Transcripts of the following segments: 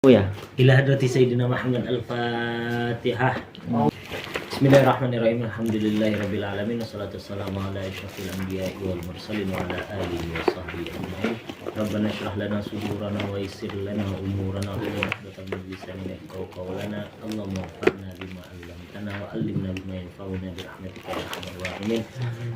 Oh ya. Ila hadrati Sayyidina Muhammad Al-Fatihah. Bismillahirrahmanirrahim. Alhamdulillahirabbil alamin wassalatu wassalamu ala asyrafil anbiya'i wal mursalin wa ala alihi wa sahbihi ajma'in. Rabbana shrah lana sudurana wa yassir lana umurana wa hlul 'uqdatam min lisanina yafqahu qawlana. Allahumma anfa'na bima 'allamtana wa 'allimna bima yanfa'una bi rahmatika ya arhamar rahimin.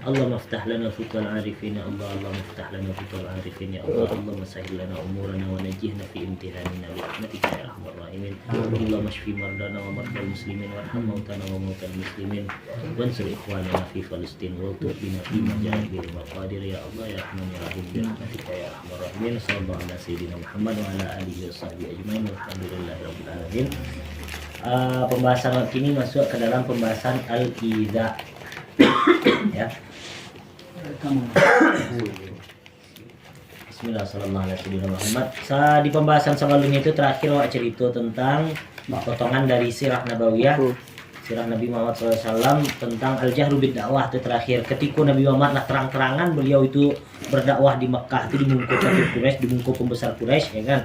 Allahumma iftah lana futuhal 'arifin ya Allah. Allahumma iftah lana futuhal 'arifin ya Allah. Allahumma sahhil lana umurana wa najjihna fi imtihanina bi rahmatika ya arhamar rahimin. Allahumma shfi mardana wa mardal muslimin warham mautana wa mautal muslimin wansur ikhwanana fi Palestin wa tubina fi majahil maqadir ya Allah ya Rahman ya Rahim bi rahmatika ya arhamar rahimin. Sallallahu ala sayyidina Muhammad wa ala alihi washabbihi ajmain walhamdulillahirabbil alamin. Pembahasan kini masuk ke dalam pembahasan al-qiza. Ya. Bismillah sallallahu alaihi Muhammad. Di pembahasan sebelumnya itu terakhir cerita tentang potongan dari sirah nabawiyah, sirah Nabi Muhammad SAW tentang al-jahru bid-dakwah itu terakhir. Ketika Nabi Muhammad lah terang-terangan beliau itu berdakwah di Mekah itu di bungkuk Quraisy, di bungkuk pembesar Quraisy, ya kan.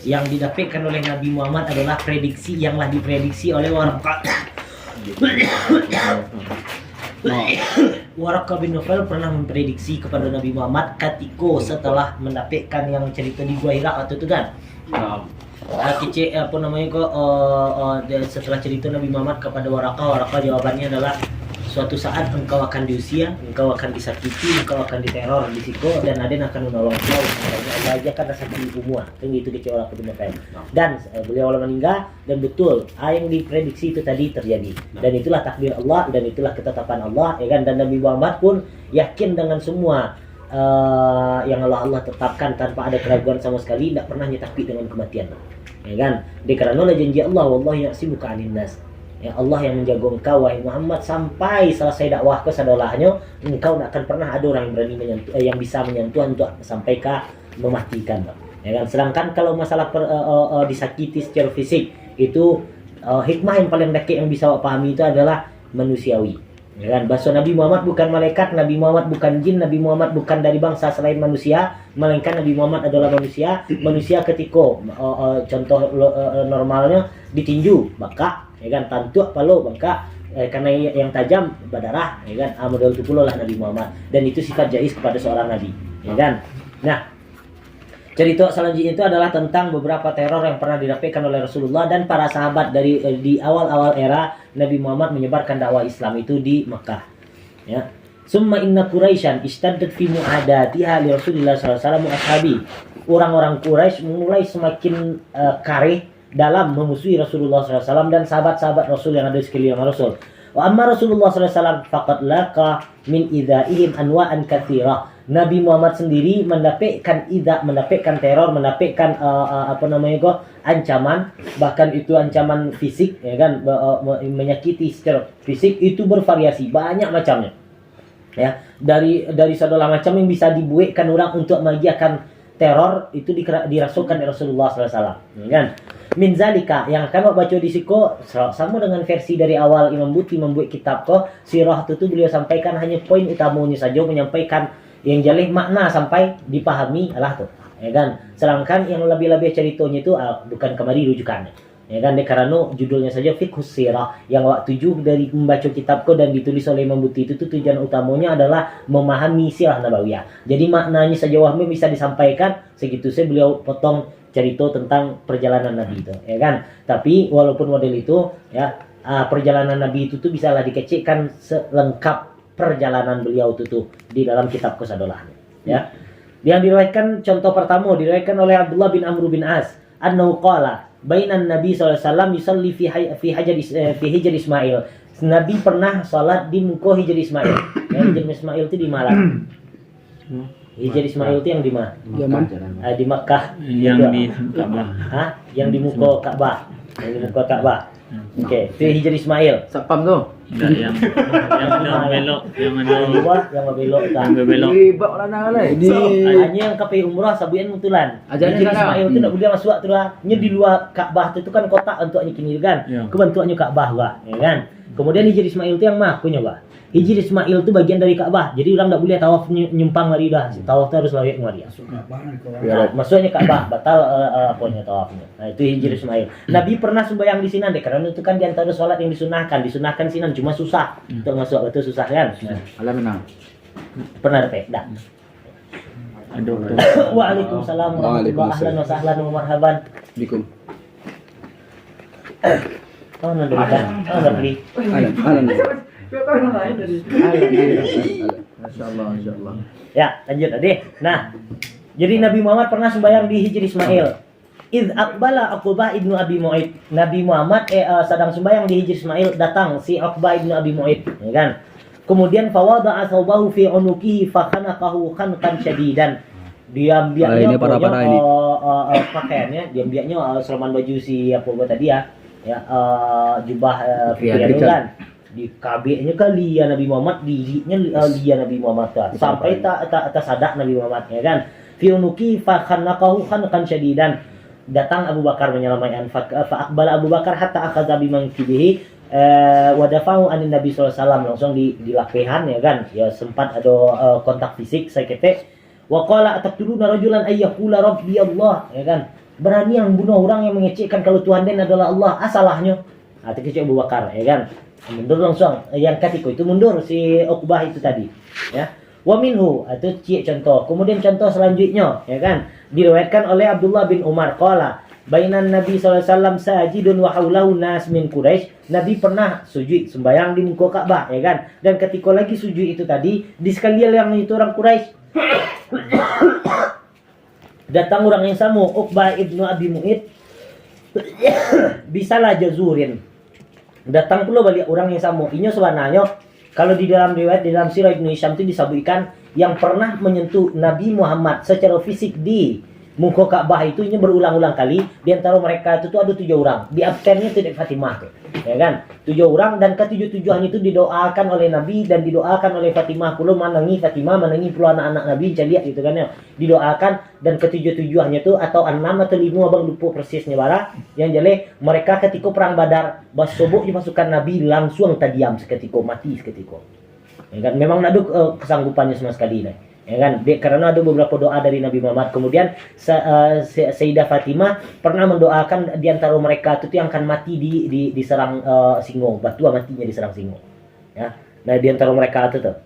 Yang didapatkan oleh Nabi Muhammad adalah prediksi yang lah diprediksi oleh Waraqah bin Nawfal pernah memprediksi kepada Nabi Muhammad ketika setelah mendapatkan yang cerita di Gua Hira waktu itu kan. Setelah cerita Nabi Muhammad kepada Waraqah jawabannya adalah suatu saat engkau akan diusir, engkau akan disakiti, engkau akan diteror di situ dan Aden akan menolong kau. Allah aja kan sakit semua. Kan gitu kecil Waraqah bin Nawfal. Dan beliau meninggal dan betul yang diprediksi itu tadi terjadi. Dan itulah takdir Allah dan itulah ketetapan Allah, ya kan. Dan Nabi Muhammad pun yakin dengan semua yang Allah tetapkan tanpa ada keraguan sama sekali, tidak pernah nyetaki dengan kematian, ya kan. Dikarenalah janji Allah, wallahu ya'simuka 'anin nas. Ya Allah yang menjaga engkau wahai Muhammad sampai selesai dakwah ke sadolahnya, engkau tidak akan pernah ada orang yang berani menyentuh, yang bisa menyentuh untuk sampai ke mematikan, ya kan. Sedangkan kalau masalah disakiti secara fisik itu hikmah yang paling dekat yang bisa pahami itu adalah manusiawi, ya kan. Bahasa Nabi Muhammad bukan malaikat, Nabi Muhammad bukan jin, Nabi Muhammad bukan dari bangsa selain manusia, melainkan Nabi Muhammad adalah manusia. Manusia ketika contoh normalnya ditinju baka, ya kan, tantuk palu bangka, karena yang tajam berdarah, ya kan. Model itu pula lah Nabi Muhammad dan itu sifat jais kepada seorang nabi, ya kan. Nah, cerita selanjutnya itu adalah tentang beberapa teror yang pernah didapatkan oleh Rasulullah dan para sahabat dari di awal-awal era Nabi Muhammad menyebarkan dakwah Islam itu di Mekah, ya. Summa inna Quraisyan istaddat fi mu'adatiha li Rasulillah sallallahu alaihi wasallam ashabi. Orang-orang Quraisy mulai semakin kareh dalam memusuhi Rasulullah SAW dan sahabat-sahabat Rasul yang ada di sekeliling Rasul. Wa amma Rasulullah SAW faqad laqa min idzaihim anwa'an katsira. Nabi Muhammad sendiri mendapatkan teror, mendapatkan ancaman, bahkan itu ancaman fisik, ya kan, menyakiti secara fisik itu bervariasi, banyak macamnya. Ya, dari segala macam yang bisa dibuatkan orang untuk mengajarkan teror itu dirasulkan oleh Rasulullah SAW, ya kan. Min zalika yang akan baca di siko sama dengan versi dari awal Imam Buti membuat kitab sirah itu beliau sampaikan hanya poin utamanya saja, menyampaikan yang jalih makna sampai dipahami lah tuh, ya kan. Sedangkan yang lebih-lebih ceritanya itu bukan kemari rujukannya, ya kan. Karena judulnya saja Fiqhus Sirah yang waktu tujuh dari membaca kitabku dan ditulis oleh Imam Buti itu tujuan utamanya adalah memahami sirah nabawiyah. Jadi maknanya saja wahmi bisa disampaikan segitu saya beliau potong cerita tentang perjalanan Nabi itu, ya kan. Tapi walaupun model itu, ya, perjalanan Nabi itu tuh bisa lah dikecilkan selengkap perjalanan beliau itu tuh di dalam kitab kesadolahnya, ya. Yang diriwayatkan contoh pertama diriwayatkan oleh Abdullah bin Amr bin As annahu qala bainan Nabi sallallahu alaihi wasallam yusalli fi hijr Ismail. Nabi pernah salat di muka hijr Ismail. Ya, hijr Ismail itu di Malang. Hijr Ismail itu yang di mana? Di Makkah. Yang di Ka'bah. Yang di muka Ka'bah. Yang di muka Ka'bah. Oke, itu hijr Ismail. Sapam tuh. Enggak yang ada belok, yang ada yang belok kan. yang belok. Ribet lah nak lah. Jadi Hanya yang KPI umrah sabuan mutulan. Ajaran Jadi sana. Ismail tu nak boleh masuk tu lah. Nya di luar Ka'bah tu kan kotak untuknya kini kan. Ya. Kebentuknya Ka'bah gua, ya kan. Kemudian Hijr Ismail tu yang makunya gua. Hijr Ismail tu bagian dari Ka'bah. Jadi orang tak boleh tawaf nyempang lari dah. Tawaf tu harus lari kemari. Nah, maksudnya Ka'bah batal apanya tawafnya. Nah, itu Hijr Ismail. Nabi pernah sembahyang di Sinan deh karena itu kan di antara salat yang disunahkan. Disunahkan Sinan cuma susah untuk masuk itu susah kan. Nah, Alah menang. pernah ada dah. Ada waktu. Waalaikumsalam warahmatullahi ahlan wa sahlan wa marhaban. Assalamualaikum. Oh, nanti kan. Oh, nanti beli. Alan. Masyaallah, masyaallah. Ya, lanjut tadi. Nah, jadi Nabi Muhammad pernah sembahyang di Hijr Ismail. Idz aqbala Uqbah ibnu Abi Mu'aid. Nabi Muhammad sedang sembahyang di Hijr Ismail, datang si Uqbah ibnu Abi Mu'aid, ya kan? Kemudian fawada'a thawbahu fi unuqihi fa khanaqahu khanqan syadidan. Dia ambilnya ini para-para ini. Pakaiannya, dia ambilnya seleman baju si apa buat tadi ya. Ya, jubah Iya, fikir Richard. kan. Di kabehnya kali ya Nabi Muhammad, di liya Nabi Muhammad kan. Sampai tak sadak Nabi Muhammad, ya kan? Fi unuqi fa khanaqahu khanqan syadidan. Datang Abu Bakar menyelamatkan fa aqbala Abu Bakar hatta akhadha bimankibihi wa dafa'u anin Nabi sallallahu alaihi wasallam, langsung di lapehan, ya kan. Ya sempat ada kontak fisik saya kete. Wa qala ataqtuluna rajulan ay yaqula rabbi Allah, ya kan. Berani yang bunuh orang yang mengecekkan kalau Tuhan dan adalah Allah, asalahnya. Itu kecek Abu Bakar, ya kan. Mundur langsung. Yang ketika itu mundur si Uqbah itu tadi, ya. Wa minhu, itu cik contoh. Kemudian contoh selanjutnya, ya kan, diriwayatkan oleh Abdullah bin Umar qala bainan Nabi sallallahu alaihi wasallam sajidun wa haulahu nas min Quraisy. Nabi pernah sujud sembahyang di muka Ka'bah, ya kan. Dan ketika lagi sujud itu tadi, di sekalian yang itu orang Quraisy datang orang yang sama, Uqbah ibnu Abi Mu'aid bisalah jazurin. Datang pula balik orang yang sama. Ini sebenarnya kalau di dalam riwayat, di dalam sirah Ibnu Hisham itu disebutkan yang pernah menyentuh Nabi Muhammad secara fisik di muka Ka'bah itu ini berulang-ulang kali. Di antara mereka itu tuh ada 7 orang. Di absennya itu Fatimah tuh, ya kan? 7 orang, dan ketujuh-tujuhan itu didoakan oleh Nabi dan didoakan oleh Fatimah pula, menangi Fatimah, menangi pula anak-anak Nabi, jadi gitu kan ya. Didoakan, dan ketujuh-tujuhannya itu atau 6 atau 5 abang lupa persisnya bara. Yang jelas mereka ketika perang Badar bas sobok di pasukan Nabi langsung tadiam seketika, mati seketika. Ya kan? Memang ada kesanggupannya sama sekali nih. Ya kan, karena ada beberapa doa dari Nabi Muhammad. Kemudian Sayyidah Fatimah pernah mendoakan di antara mereka itu yang akan mati diserang singo, batu matinya diserang singo, ya. Nah, di antara mereka itu tuh.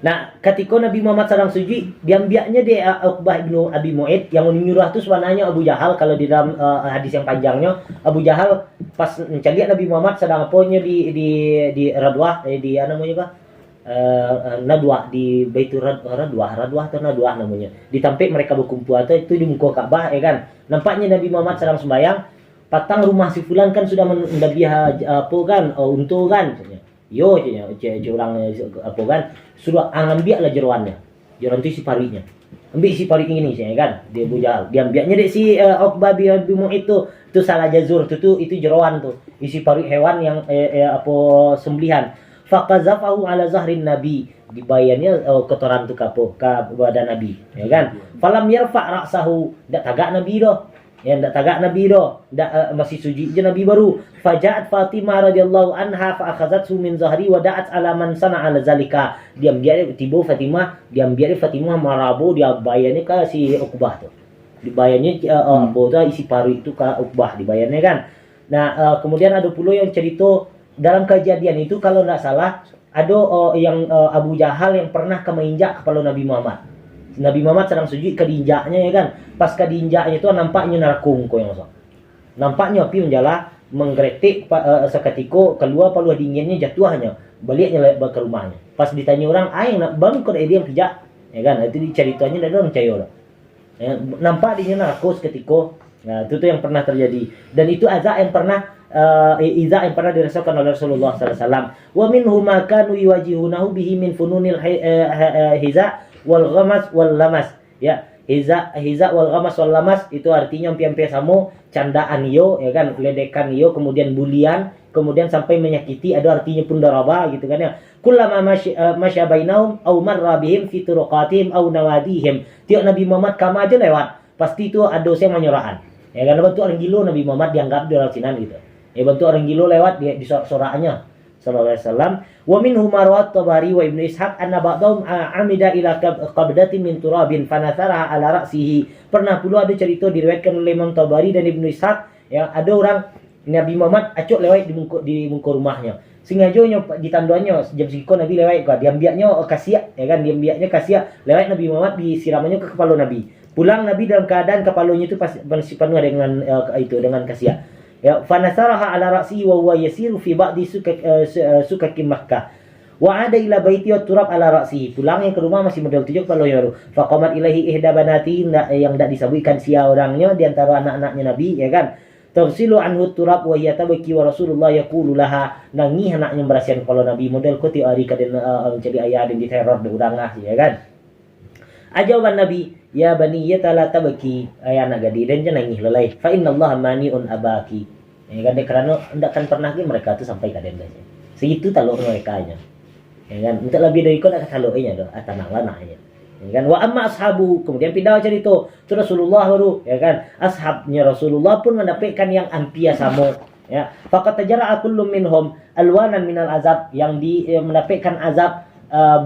Nah, ketika Nabi Muhammad sedang sujud, diambilnya di Uqbah ibnu Abi Mu'aid, yang menyuruh itu sebenarnya Abu Jahal. Kalau di dalam hadis yang panjangnya, Abu Jahal pas mencari Nabi Muhammad sedang apanya di Radwah, di apa namanya Pak? Nadwa di Baitur Radwah atau Nadwah namanya. Ditampik mereka berkumpul atau itu di muka Ka'bah, ya kan. Nampaknya Nabi Muhammad sedang sembahyang, patang rumah si fulan kan sudah mendabiah apa kan, untung kan. Yo orang apa kan, sudah ambil jeroannya. Jeroan itu si parinya. Ambil si pari ini sih, ya kan. Dia bujal. Dia ambilnya dek si Uqbah bin Mu'aid itu salah jazur itu jeroan tuh. Isi pari hewan yang apa sembelihan. Faqazafahu ala zahrin Nabi, dibayarnya kotoran tu ke badan Nabi, ya kan. Falam yarfa' ra'sahu, ndak tagak Nabi doh, ya ndak tagak Nabi doh, ndak masih sujud je Nabi baru. Faja'at Fatimah radhiyallahu anha fa akhazathu min zahri wa da'at ala man sana'a ala zalika. Dia tiba Fatimah, dia Fatimah marabu, dia bayarnya ke si Uqbah tu. Dibayarnya apa tu isi paru itu ke Uqbah dibayarnya kan. Nah, kemudian ada pula yang cerita dalam kejadian itu kalau tidak salah ada yang Abu Jahal yang pernah keinjak kepala Nabi Muhammad. Nabi Muhammad sedang sujud ke diinjaknya, ya kan. Pas ke diinjaknya itu nampaknya narakung ko yang masuk. Nampaknya api menjala menggretik seketika keluar paluh dinginnya jatuhnya. Baliknya ke rumahnya. Pas ditanya orang, nak bang kau dia yang pijak, ya kan. Itu ceritanya dari orang percaya lah. Ya, nampak dia narakung seketika. Nah, itu yang pernah terjadi, dan itu azab yang pernah iza yang pernah dirasakan oleh Rasulullah sallallahu alaihi wasallam. Wa minhum ma kanu yuwajihunahu bihi min fununil hiza wal ghamas wal lamas. Ya, hiza wal ghamas wal lamas itu artinya hampir sama candaan yo, ya kan, ledekan yo, kemudian bulian kemudian sampai menyakiti, ada artinya pun daraba gitu kan ya. Kullama masya bainahum aw marra bihim fi turuqatihim aw nawadihim. Tiap Nabi Muhammad kama aja lewat, pasti itu ada yang menyuraan. Ya kan, bentuk orang gilo Nabi Muhammad dianggap di dalam sinan gitu. Ya bentuk orang gilo lewat di soraannya sallallahu alaihi wasallam. Wa minhum marwat Tabari wa Ibnu Ishaq anna ba'dahum amida ila qabdatin min turabin fanatharaha ala ra'sihi. Pernah pula ada cerita diriwayatkan oleh Imam Tabari dan Ibnu Ishaq, ya, ada orang Nabi Muhammad acuk lewat di muka rumahnya. Sengaja ditanduannya jam segitu Nabi lewat ke diambiaknya kasiak, ya kan, diambiaknya kasiak lewat Nabi Muhammad disiramannya ke kepala Nabi. Pulang Nabi dalam keadaan kepalanya itu masih penuh dengan dengan kasiak. Ya, fanasaraha ala ra'si wa huwa yasiru fi ba'di sukakin Makkah. Wa ada ila baiti wa turab ala ra'si. Pulangnya ke rumah masih model tujuh kepalanya baru. Faqamat ilahi ihda banati, yang tidak disabutkan sia orangnya di antara anak-anaknya Nabi, ya kan. Tafsilu anhu turab wa hiya tabki wa Rasulullah yaqulu laha, nangih anaknya berasian kalau Nabi model ko ti ari kaden jadi ayah dan diteror de urang ya kan. Ajaban Nabi, ya bani la tabki, anak gadi dan nangih lelai. Fa innallaha maniun abaki. Ya kan, karena tidak akan pernah mereka itu sampai kaden saja. Segitu taluk mereka nya. Ya kan, untuk lebih dari kau nak taluknya doh atanang lanaknya. Ya kan, wa amma ashabu, kemudian pindah cerita itu Rasulullah baru, ya kan, ashabnya Rasulullah pun mendapatkan yang ampia sama, ya. Faqat tajara'a kullu minhum alwanan minal azab, yang mendapatkan azab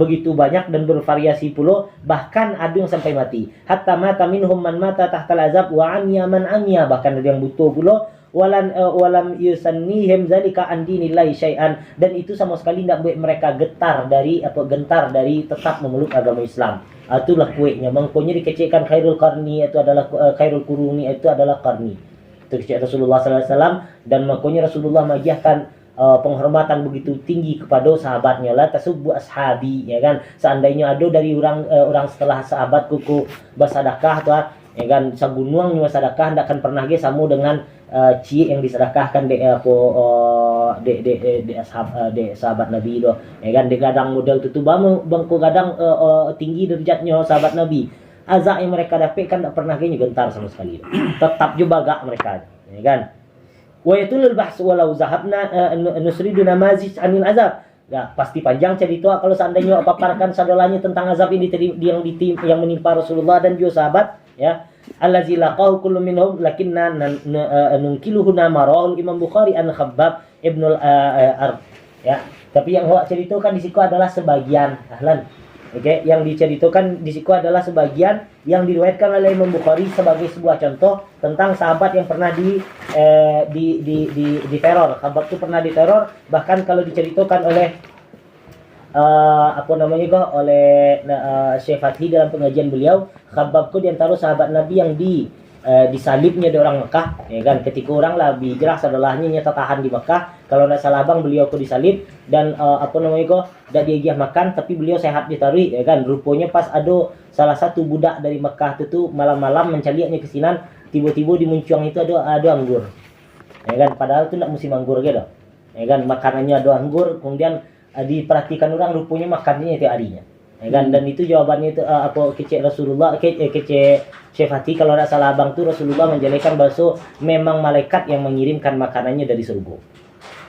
begitu banyak dan bervariasi pula, bahkan ada yang sampai mati. Hatta mata minhum man mata tahtal azab wa amiya man amiya, bahkan ada yang butuh pula. Walam yusannihim zalika an dinillahi syai'an, dan itu sama sekali tidak buat mereka gentar dari tetap memeluk agama Islam. Itulah kuenya, mangkonya dikecilkan khairul qarni, itu adalah khairul quruni, itu adalah qarni. Itu kecil Rasulullah sallallahu alaihi wasallam, dan mangkonya Rasulullah mengajarkan penghormatan begitu tinggi kepada sahabatnya. La tasubbu ashabi, ya kan, seandainya ada dari orang setelah sahabat kuku bersedekah atau ya kan sagunuang nyawa sedekah ndak akan pernah ge sama dengan cie yang disedekahkan de sahabat Nabi do, ya kan, de gadang model tutu bangku gadang tinggi derajatnya sahabat Nabi. Azab yang mereka dapatkan ndak pernah ge gentar sama sekali. Tetap juga gak mereka, ya kan. Wa yatulul bahs walau zahabna nusridu namazij anil azab. Ya, pasti panjang cerita kalau seandainya paparkan sadalanya tentang azab ini yang menimpa Rasulullah dan juga sahabat, ya. Allazi laqahu kullu minhum lakinna nunkiluhu marahul Imam Bukhari an Khabbab ibnul Arb, ya. Tapi yang awak ceritakan di situ adalah sebagian, ahlan. Oke, yang diceritakan di situ adalah sebagian yang diriwayatkan oleh Imam Bukhari sebagai sebuah contoh tentang sahabat yang pernah di teror. Sahabat itu pernah diteror, bahkan kalau diceritakan oleh oleh Syekh Fathi dalam pengajian beliau, Khabbab itu di antara sahabat Nabi yang disalibnya di orang Mekah, ya kan, ketika orang lah hijrah sadalahnya nyata tahan di Mekah. Kalau nak salah bang beliau ko disalib dan dak diagiah makan, tapi beliau sehat ditarik, ya kan. Rupanya pas ada salah satu budak dari Mekah itu malam-malam mencaliaknya ke sinan, tiba-tiba di muncuang itu ada anggur, ya kan, padahal itu nak musim anggur gitu, ya kan, makanannya ada anggur. Kemudian diperhatikan orang, rupanya makannya itu harinya, ya kan. Dan itu jawabannya itu kece Rasulullah, kece Syekh Fatih kalau tidak salah abang tuh Rasulullah menjelaskan bahwa memang malaikat yang mengirimkan makanannya dari surga,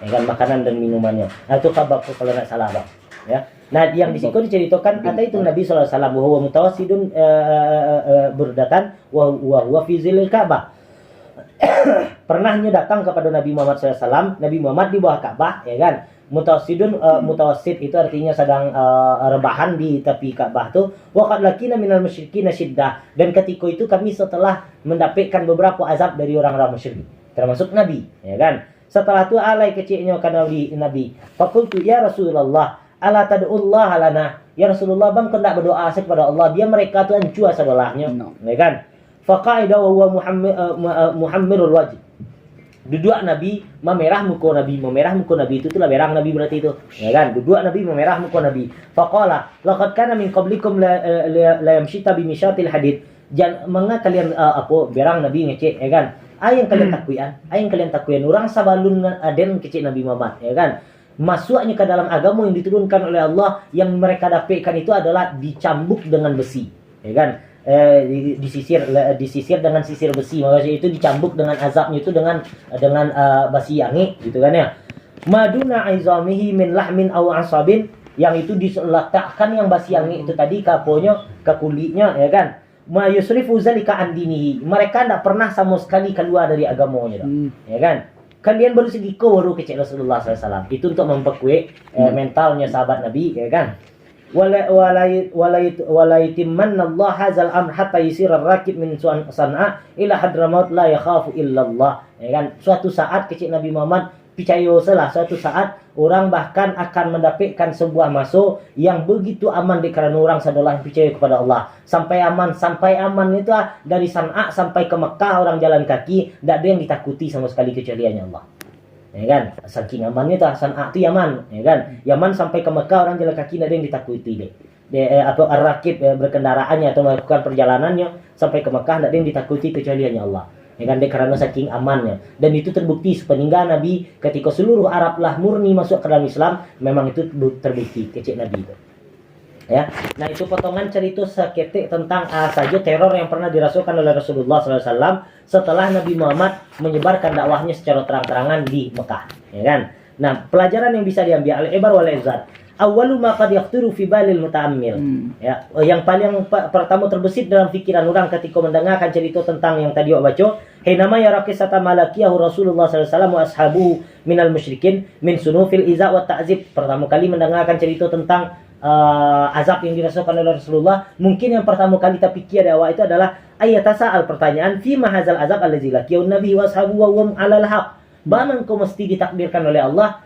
ya kan, makanan dan minumannya. Nah itu kabar kalau tidak salah abang, ya. Nah yang di situ diceritakan kata itu Nabi sallallahu alaihi wasallam bahwa mutawassidun burdatan wa huwa fi zilil Ka'bah. Pernahnya datang kepada Nabi Muhammad SAW, Nabi Muhammad di bawah Ka'bah, ya kan. Mutawassidun, mutawassid itu artinya sedang rebahan di tepi Ka'bah tuh. Wa qad lakina minal musyrikin syiddah, dan ketika itu kami setelah mendapatkan beberapa azab dari orang-orang musyrik, termasuk Nabi, ya kan. Setelah itu alai kecilnya kan Nabi. Faqultu ya Rasulullah, ala tad'ullah lana. Ya Rasulullah, bang kau tidak berdoa kepada Allah, dia mereka tu ancua sadalahnya, ya kan. Faqaida wa huwa muhammirul wajh. Duduk Nabi memerah muka Nabi, itu itulah berang Nabi berarti itu, ya kan. Duduk Nabi memerah muka Nabi. Faqala laqad kana min qablikum la yamshita bi mishatil hadid. Jangan kalian berang Nabi ngecek, ya kan. Ayang kalian takuyan orang sabalun aden kecek Nabi Muhammad, ya kan. Masuknya ke dalam agama yang diturunkan oleh Allah, yang mereka dapatkan itu adalah dicambuk dengan besi, ya kan. Disisir dengan sisir besi, maksudnya itu dicambuk dengan azabnya itu dengan basi yangi gitu kan ya. maduna aizamihi min lahmin aw asabin, yang itu diletakkan yang basiangi itu tadi kaponya ke kulitnya, ya kan. Ma yusrifu zalika an dinihi, mereka tidak pernah sama sekali keluar dari agamanya, ya kan. Kalian baru sedikit baru kecil Rasulullah SAW. Itu untuk memperkuat mentalnya sahabat Nabi, ya kan. Walaitimmanna Allah hadzal amr hatta yusira ar-rakib min San'a ila Hadramaut la yakhafu illallah, ya kan. Suatu saat kecil Nabi Muhammad percaya salah, suatu saat orang bahkan akan mendapatkan sebuah masuk yang begitu aman dikarenakan orang adalah yang percaya kepada Allah. Sampai aman itu dari San'a sampai ke Mekah orang jalan kaki, tidak ada yang ditakuti sama sekali kecuali hanya Allah. Ya kan? Saking amannya tuh San'a itu Yaman, ya kan? Yaman sampai ke Mekah orang jalan kaki tidak ada yang ditakuti deh. Atau ar-rakib berkendaraannya atau melakukan perjalanannya sampai ke Mekah tidak ada yang ditakuti kecuali hanya Allah. Ya kan, karena saking amannya, dan itu terbukti sepeninggal Nabi ketika seluruh Arab lah murni masuk ke dalam Islam, memang itu terbukti kecil Nabi itu. Ya, nah itu potongan cerita seketik tentang saja teror yang pernah dirasakan oleh Rasulullah SAW setelah Nabi Muhammad menyebarkan dakwahnya secara terang-terangan di Mekah, ya kan. Nah, pelajaran yang bisa diambil al-ibar wal izar. Awwalu ma qad yaqtiru fi balil muta'ammil. Ya, yang paling pertama terbesit dalam pikiran orang ketika mendengarkan cerita tentang yang tadi awak baca, hinama yarakisata malakiyahu Rasulullah sallallahu alaihi wasallam wa ashabuhu minal musyrikin min sunufil iza wa ta'zib. Pertama kali mendengarkan cerita tentang azab yang dirasakan oleh Rasulullah, mungkin yang pertama kali terpikir dari awak itu adalah ayatasa'al, pertanyaan fi mahazal azab allazi laqiyahu nabi wa ashabuhu wa hum 'alal haq. Bahkan kau mesti ditakdirkan oleh Allah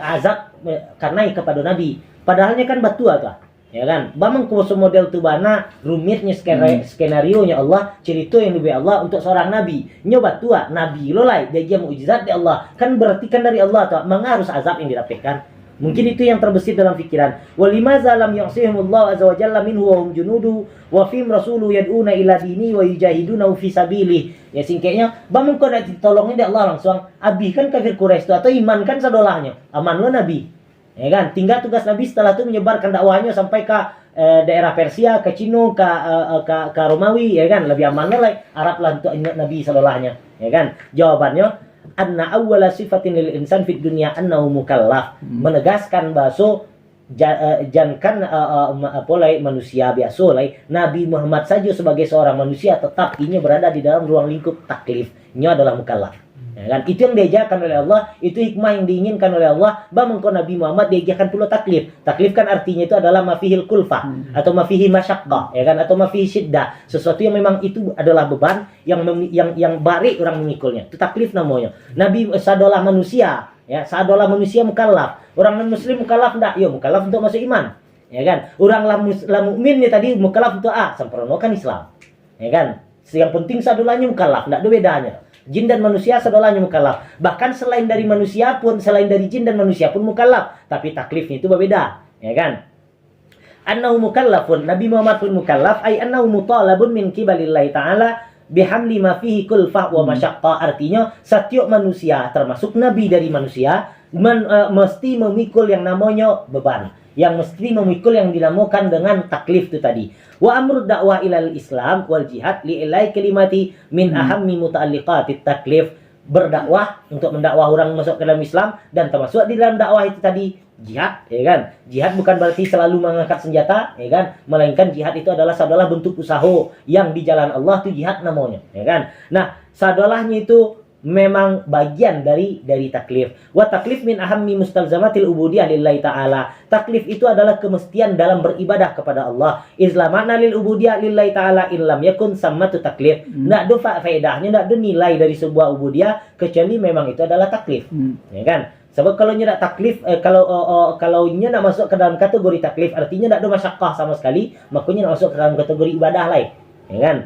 azab karena kepada Nabi. Padahalnya kan batu agak, ya kan. Bamang kau model tu bana rumitnya skenario nya Allah, cerita yang lebih Allah untuk seorang Nabi. Nyoba tua Nabi lolai dia mukjizat dari Allah. Kan berarti kan dari Allah tuh mengarus azab yang didapatkan. Mungkin itu yang terbesit dalam pikiran. Walimaza lam ya'sihumullahu azza wa jalla minhu wa hum junudu wa fim rasulu yad'una ila dini wa yujahiduna fi sabilih. Ya singkatnya, bamang kau nak ditolongin dari Allah langsung. Abi kan kafir Quraisy itu atau iman kan sadolahnya. Aman lo Nabi. Ya kan? Tinggal tugas Nabi setelah itu menyebarkan dakwahnya sampai ke daerah Persia, ke Cina, ke Romawi, ya kan? Lebih aman lah Arab lah untuk Nabi sadolahnya. Ya kan? Jawabannya anna awwala sifatin lil insan fid dunya annahu mukallaf, menegaskan bahwa jangan polai manusia biasa lai Nabi Muhammad saja sebagai seorang manusia tetap ini berada di dalam ruang lingkup taklif, ini adalah mukallaf, ya kan. Itu yang diajarkan oleh Allah, itu hikmah yang diinginkan oleh Allah bahwa Nabi Muhammad diajarkan pula taklif. Taklif kan artinya itu adalah mafihil kulfah atau mafihi masyaqqah, ya kan, atau mafihi syiddah, sesuatu yang memang itu adalah beban yang barik orang mengikulnya. Itu taklif namanya. Nabi sadolah manusia, ya, sadolah manusia mukallaf. Orang non muslim mukallaf enggak? Ya mukallaf untuk masuk iman, ya kan. Orang la mukmin ni tadi mukallaf untuk sempurnakan Islam, ya kan. Yang penting sadolahnya mukallaf, enggak ada bedanya. Jin dan manusia sadolahnya mukallaf. Bahkan selain dari manusia pun, selain dari jin dan manusia pun mukallaf, tapi taklifnya itu berbeda, ya kan. Annahu mukallafun, Nabi Muhammad pun mukallaf, ay annahu mutalabun min qibalillahi ta'ala bihamli ma fihi kulfah wa masyaqqah. Artinya setiap manusia termasuk nabi dari manusia mesti memikul yang namanya beban, yang mesti memikul yang dinamakan dengan taklif itu tadi. Wa amru dakwah ilal Islam wal jihad li ilai kalimati min ahammi muta'alliqatit taklif. Berdakwah untuk mendakwah orang masuk ke dalam Islam, dan termasuk di dalam dakwah itu tadi jihad, ya kan. Jihad bukan berarti selalu mengangkat senjata, ya kan, melainkan jihad itu adalah bentuk usaha yang di jalan Allah, itu jihad namanya, ya kan. Nah, sadolahnya itu memang bagian dari taklif. Wa taklif min ahammi mustalzamatil ubudiyah lillahi ta'ala. Taklif itu adalah kemestian dalam beribadah kepada Allah. Islamana lil ubudiyah lillahi ta'ala illam yakun sammatu taklif. Nggak ada faedahnya, nggak ada nilai dari sebuah ubudiyah kecuali memang itu adalah taklif, ya kan. Sebab kalau nyedak taklif, kalau nak masuk ke dalam kategori taklif, artinya nggak ada masyaqqah sama sekali, makanya nak masuk ke dalam kategori ibadah lain, ya kan.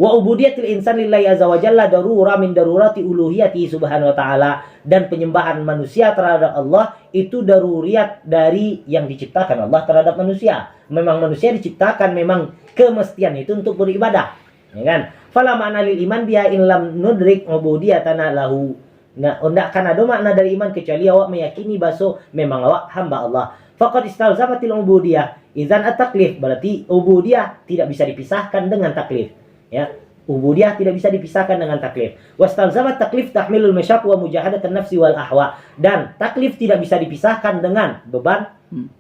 Wa ubudiyatil insan lillahi azza wa jalla darura min darurati uluhiyati subhanahu wa ta'ala. Dan penyembahan manusia terhadap Allah itu daruriyat dari yang diciptakan Allah terhadap manusia. Memang manusia diciptakan memang kemestian itu untuk beribadah, ya kan. Fala ma'na lil iman biha in lam nudrik ubudiyatana lahu. Nah, tidak akan ada makna dari iman kecuali awak meyakini bahwa memang awak hamba Allah. Faqad istalzamatil ubudiyah idzan at-taklif, berarti ubudiyah tidak bisa dipisahkan dengan taklif. Ya, Ubudiyah tidak bisa dipisahkan dengan taklif. Wastalzamat taklif tahmilul masyaq wa mujahadatun nafsi wal ahwa. Dan taklif tidak bisa dipisahkan dengan beban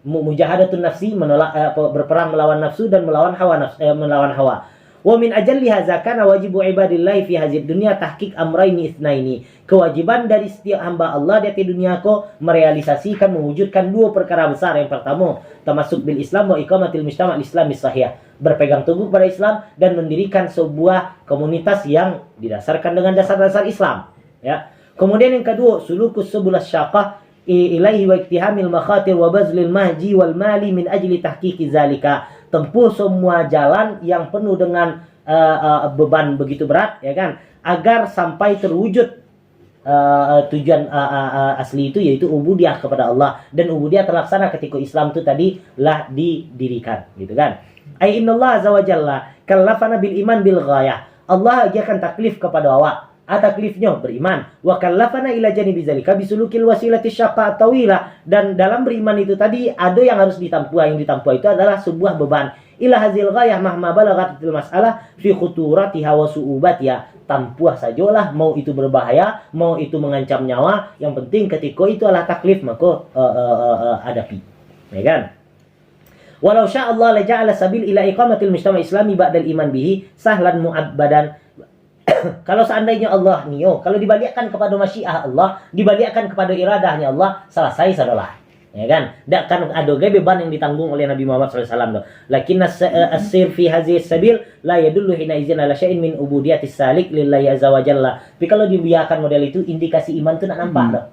mujahadatun nafsi, menolak berperang melawan nafsu dan melawan hawa. Wa min ajalli hadza kana wajibu ibadillahi fi hadzid dunya tahqiq amrayni itsnaini. Kewajiban dari setiap hamba Allah di dunia ko merealisasikan, mewujudkan dua perkara besar. Yang pertama, tamasuk bil Islam wa iqamatil mujtama' al-islami sahih. Berpegang teguh pada Islam dan mendirikan sebuah komunitas yang didasarkan dengan dasar-dasar Islam, ya. Kemudian yang kedua, sulukus subulas syaqah ilaihi wa iktihamil makhatir wa bazlil mahji wal mali min ajli tahqiqi zalika. Tempuh semua jalan yang penuh dengan beban begitu berat, ya kan, agar sampai terwujud tujuan asli itu, yaitu ubudiyah kepada Allah. Dan ubudiyah terlaksana ketika Islam itu tadi lah didirikan, gitu kan. Ai innallaha azza wa jalla kallafana bil iman bil ghayah. Allah ajarkan taklif kepada awak. Taklifnya beriman. Wa kallafana ila janibi zalika bisulukil wasilati syaqqa tawila. Dan dalam beriman itu tadi ada yang harus ditempuh. Yang ditempuh itu adalah sebuah beban. Ila hazil ghayah mahma balagatil mas'alah fi khuturatiha wa su'ubatiha. Tempuh sajalah, mau itu berbahaya, mau itu mengancam nyawa, yang penting ketika itu adalah taklif, maka hadapi. Ya kan? Walau sya'allah la ja'ala sabil ila iqamatil mujtama' islami ba'dal iman bihi sahlan mu'abbadan. Kalau seandainya Allah kalau dibalikkan kepada masyiah Allah, dibalikkan kepada iradahnya Allah, selesai saudara. Ya kan? Tidak kan ada beban yang ditanggung oleh Nabi Muhammad SAW. Lakin as-sir fi hadhihi sabil la yadullu hina izin ala syai'in min ubudiyatis salik lillahi azza wa jalla. Tapi kalau dibiarkan model itu, indikasi iman itu nak nampak dah.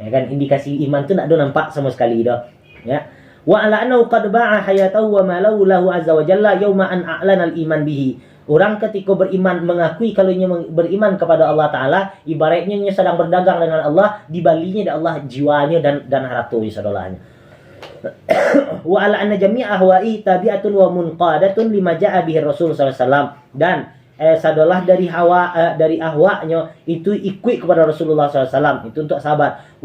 Ya kan? Indikasi iman itu nak ada nampak sama sekali dah. Ya. Wa ala annahu qad ba'a hayatahu wa malahu lahu azza wa jalla yauma an a'lana al-iman bihi. Orang ketika beriman mengakui kalau ia beriman kepada Allah Ta'ala, ibaratnya ia sedang berdagang dengan Allah, dibalinya dari Allah jiwanya dan hartanya saudaranya. Wa ala anna jami'a ahwa'i tabi'atun wa munqadatun lima ja'a bihi Rasul sallallahu alaihi wasallam. Dan sadalah dari ahwa'nya itu ikut kepada Rasulullah SAW, itu untuk sahabat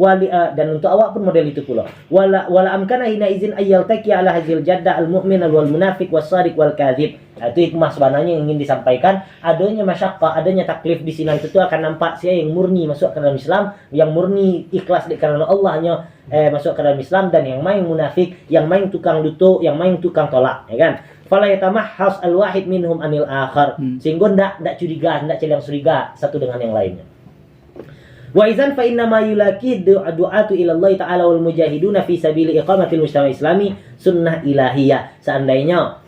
dan untuk awak pun model itu pula. Wala amkana hina izin ayyal taqi ala hazil jadda al mu'min wal munafiq was sadiq wal kadzib. Itu hikmah sebenarnya yang ingin disampaikan, adanya masyaqqah, adanya taklif di sini itu akan nampak siapa yang murni masuk ke dalam Islam, yang murni ikhlas di karena Allahnya masuk ke dalam Islam, dan yang main munafik, yang main tukang duto, yang main tukang tolak, ya kan. Fala yatamahhas al-wahid minhum anil akhar. Sehingga ndak curiga, ndak celing curiga satu dengan yang lainnya. Wa idzan fa inna ma yulaki du'atu ila Allah ta'ala wal mujahiduna fi sabili iqamatil mujtama' islami sunnah ilahiyah. Seandainya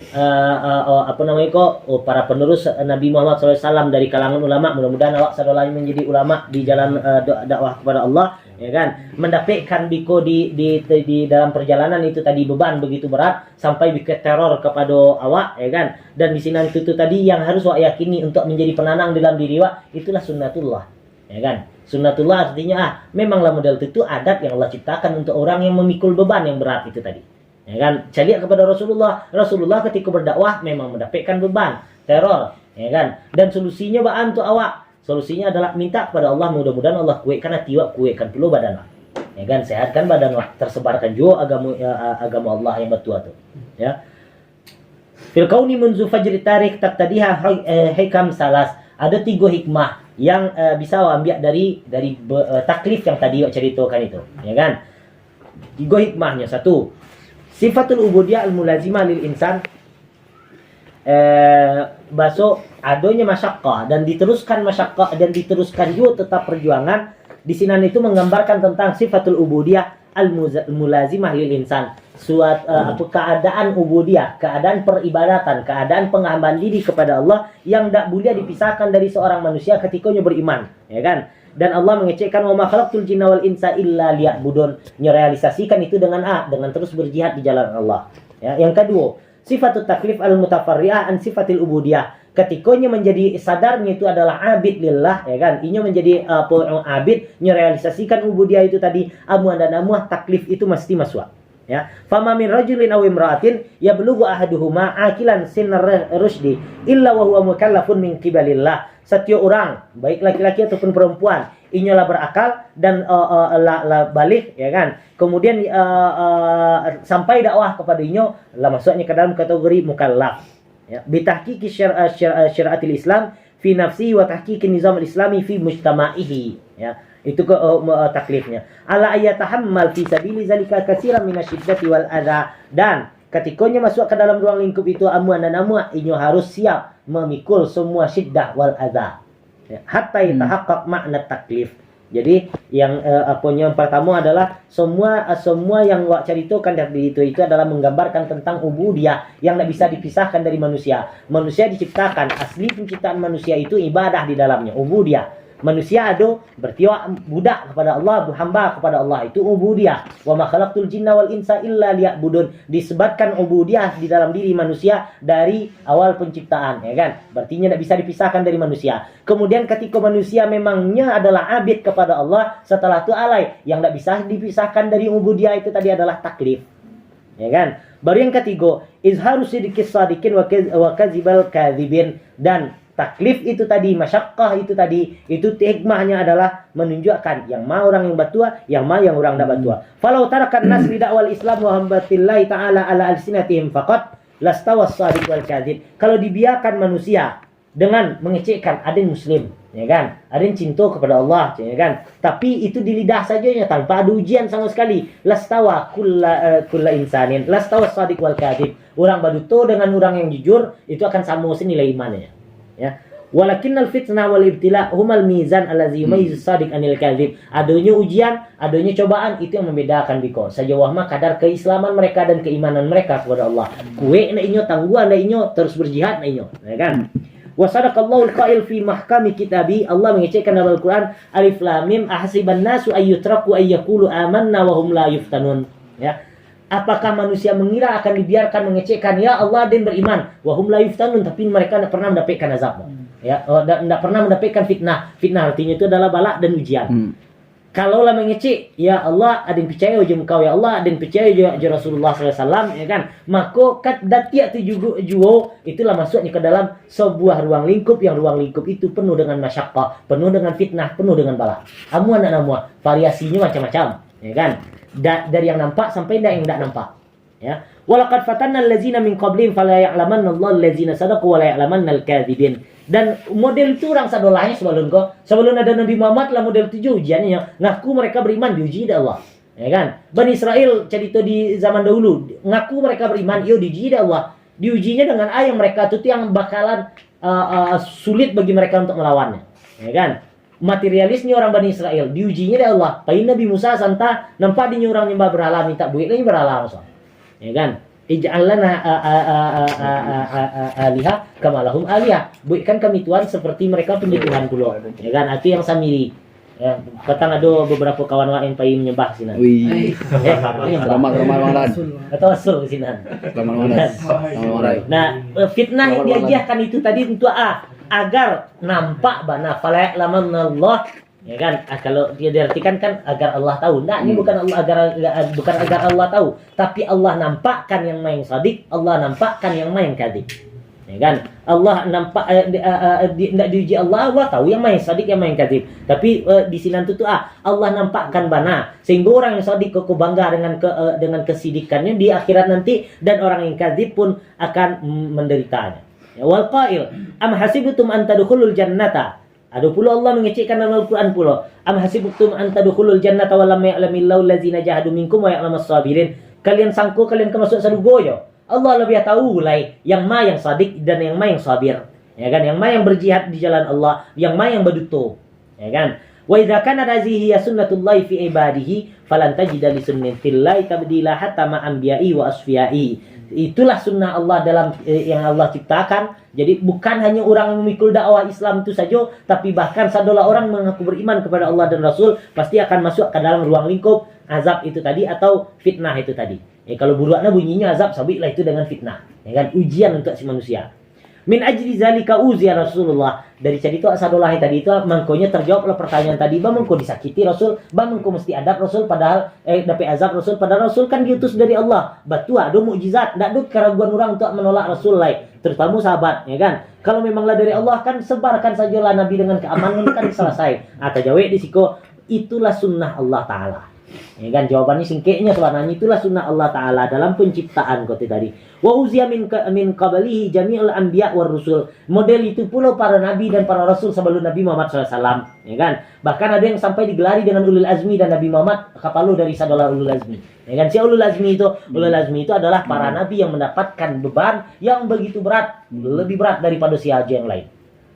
para penerus Nabi Muhammad SAW dari kalangan ulama, mudah-mudahan awak sadalanya menjadi ulama di jalan dakwah kepada Allah, ya kan, mendapatkan biko di dalam perjalanan itu tadi beban begitu berat sampai bikin teror kepada awak, ya kan. Dan di sini itu tadi yang harus awak yakini untuk menjadi penanang dalam diri awak, itulah sunnatullah, ya kan. Sunnatullah artinya memanglah model itu adab yang Allah ciptakan untuk orang yang memikul beban yang berat itu tadi, ya kan. Cari kepada Rasulullah ketika berdakwah memang mendapatkan beban teror, ya kan. Dan solusinya untuk awak, solusinya adalah minta kepada Allah, mudah-mudahan Allah kuatkan hati awak, kuatkan pula badan awak, ya kan, sehatkan badan awak, tersebarkan juga agama Allah yang betul itu, ya. Fil kauni munzu fajri tarikh taqtadiha hikam salas. Ada 3 hikmah yang bisa ambil dari taklif yang tadi awak ceritakan itu, ya kan. 3 hikmahnya. 1, sifatul ubudiyah al-mulazimah lil insan. Basok adanya masyaqqah dan diteruskan juga tetap perjuangan. Di sini itu menggambarkan tentang sifatul ubudiyah al-mulazimah lil insan. Suatu keadaan ubudiyah, keadaan peribadatan, keadaan penghambaan diri kepada Allah yang tidak boleh dipisahkan dari seorang manusia ketika beriman, ya kan. Dan Allah mengecekkan wa ma khalaqtul jinna wal insa illa liya'budun. Merealisasikan itu dengan terus berjihad di jalan Allah, ya. Yang kedua, sifatut taklif al-mutafarri'ah an sifatil ubudiyah. Ketikanya menjadi sadarnya itu adalah abid lillah, ya kan. Inya menjadi abid, merealisasikan ubudiyah itu tadi, amuan dan amuah taklif itu mesti masuk, ya. Fama min rajulin aw imra'atin yablughu ahaduhuma akilan sinar rusdi illa wa huwa mukallafun min qibalillah. Setiap orang, baik laki-laki ataupun perempuan, inyalah berakal dan balik, ya kan. Kemudian sampai dakwah kepadanya lah masuknya ke dalam kategori mukallaf, ya. Bitahqiqi syariatil Islam fi nafsihi wa tahqiqin nizam al-islami fi mujtama'ihi. Ya, itu taklifnya. Ala ayatahammal fi sabili zalika katsiran minasyiddati wal adza, dan ketikanya masuk ke dalam ruang lingkup itu amuan dan amwa, inyo harus siap memikul semua syiddah wal adza. Ya, hatta yatahaqqaq makna taklif. Jadi yang yang pertama adalah semua yang wak ceritakan dari itu adalah menggambarkan tentang ubudiyah yang tidak bisa dipisahkan dari manusia. Manusia diciptakan, asli penciptaan manusia itu ibadah di dalamnya, ubudiyah. Manusia ada bertiwak budak kepada Allah, hamba kepada Allah, itu ubudiyah. Wa ma khalaqtul jinna wal insa illa liya'budun. Disebutkan ubudiyah di dalam diri manusia dari awal penciptaan, ya kan? Berarti tidak bisa dipisahkan dari manusia. Kemudian ketika manusia memangnya adalah abid kepada Allah, setelah itu alai, yang tidak bisa dipisahkan dari ubudiyah itu tadi adalah taklif. Ya kan? Baru yang ketiga, izharu sidqis sadiqin wa kadzibal kadzibin, dan taklif itu tadi, masyaqqah itu tadi, itu hikmahnya adalah menunjukkan yang ma orang yang batua, yang ma yang orang tidak batua. Falau tarakan nas li da'wal islam wa hambatillahi ta'ala ala alsinatihim faqat lastawas sadiq wal kadzib. Kalau dibiarkan manusia dengan mengecekkan ada yang muslim, ya kan? Ada yang cinta kepada Allah, ya kan? Tapi itu di lidah sajanya tanpa ada ujian sama sekali. Lastawa kulla insanin, lastawas sadiq wal kadzib. Orang baduto dengan orang yang jujur itu akan sama senilai imannya. Ya, walakinnal fitnah wal ibtila humal mizan allazi yumayyiz shadiq anil kadzib. Adanya ujian, adanya cobaan, itu yang membedakan biko. Sajawah mah kadar keislaman mereka dan keimanan mereka kepada Allah. Kue na inyo, tangguhan na inyo, terus berjihad na inyo, ya kan? Wa sadaqallahu al-qail fi mahkami kitabi. Allah mengecekkan dalam Al-Qur'an, alif lam mim ahsiban nasu ayyutraku ayyaqulu amanna wa hum la yuftanun. Ya. Apakah manusia mengira akan dibiarkan mengecekkan, ya Allah dan beriman, wahum la yuftanun, tapi mereka tidak pernah mendapatkan azab, ya, tidak pernah mendapatkan fitnah. Fitnah artinya itu adalah bala dan ujian. Kalaulah mengecek, ya Allah ada yang percaya je engkau, ya Allah ada yang percaya je Rasulullah SAW, ya kan, maka kat datia tu juga itulah masuknya ke dalam sebuah ruang lingkup, yang ruang lingkup itu penuh dengan masyaqqah, penuh dengan fitnah, penuh dengan bala. Amuan dan amuan, variasinya macam-macam, ya kan. Dari yang nampak sampai yang tidak nampak, ya. Walaqad fatanna allazina min qablihim fala ya'lamanna Allahu allazina sadaqu wa la ya'lamanna al-kadzibin. Dan model itu orang sadolahnya sebelum ada Nabi Muhammad lah model itu ujiannya. Ngaku mereka beriman, diuji oleh Allah, ya kan. Bani Israel cerita di zaman dahulu, ngaku mereka beriman, diuji oleh Allah. Diujinya dengan ayat mereka itu yang bakalan sulit bagi mereka untuk melawannya, ya kan. Materialisnya orang Bani Israel diujinya dari Allah. Pai Nabi Musa santa nampak dia orang nyembah berhala, minta buit lagi berhala, ya kan. Ij'al lana aliha kama lahum alihah. Buatkan kami Tuhan seperti mereka punya Tuhan pula, ya kan. Itu yang samiri. Ya, petang ada beberapa kawan yang pai menyembah sini. Wih. Ramah. Atau asul sini. Ramah. Nah, fitnah yang diajarkan itu tadi untuk agar nampak bana fala ya'lamanallah, ya kan. Kalau dia diartikan kan agar Allah tahu. Nah, ini bukan agar Allah tahu, tapi Allah nampakkan yang main sadik, Allah nampakkan yang main kadzib, ya kan. Allah nampak tidak diuji Allah tahu yang main sadik, yang main kadzib. Tapi di sini itu Allah nampakkan bana sehingga orang yang sadik kok bangga dengan kesidikannya di akhirat nanti, dan orang yang kadzib pun akan menderitanya. Ya, wal qail am hasibtum an tadkhulul jannata. Ada pula Allah mengecekkan dalam Al-Qur'an pula, am hasibtum an tadkhulul jannata wa lam ya'lamillahu allazina jahadu minkum wa ya'lamas sabirin. Kalian sangka kalian akan masuk surga ya? Allah lebih tahu lai yang ma yang sadik dan yang ma yang sabir, ya kan, yang ma yang berjihad di jalan Allah, yang ma yang berduto, ya kan. Wa idza kana hadhihi sunnatullahi fi ibadihi falan tajida li sunnatillahi tabdila hatta ma anbiya'i wa asfiya'i. Itulah sunnah Allah dalam yang Allah ciptakan. Jadi bukan hanya orang yang memikul dakwah Islam itu saja, tapi bahkan sadolah orang mengaku beriman kepada Allah dan Rasul pasti akan masuk ke dalam ruang lingkup azab itu tadi atau fitnah itu tadi. Ya, kalau buruaknya bunyinya azab, sabitlah itu dengan fitnah, ya kan, ujian untuk si manusia. Min ajli zalika uziya Rasulullah. Dari cerita sadolah tadi itu mangkonya terjawablah pertanyaan tadi, ba mangko disakiti Rasul, ba mangko mesti adab Rasul, padahal dapat azab Rasul, padahal Rasul kan diutus dari Allah. Batu ada mukjizat, ndak ada keraguan orang untuk menolak Rasul terutama sahabat, ya kan. Kalau memanglah dari Allah kan sebarkan sajalah Nabi dengan keamanan kan selesai. Atau jawab di siko, itulah sunnah Allah Ta'ala. Ya kan, jawabannya singkatnya sebenarnya itulah sunnah Allah Ta'ala dalam penciptaan kau tadi. Wa uziya min qablihi jami'ul anbiya war rusul. Model itu pula para nabi dan para rasul sebelum Nabi Muhammad SAW. Ya kan? Bahkan ada yang sampai digelari dengan ulul azmi dan Nabi Muhammad kapalu dari sadola ulul azmi. Ya kan? Si ulul azmi itu adalah para nabi yang mendapatkan beban yang begitu berat, lebih berat daripada si haji yang lain.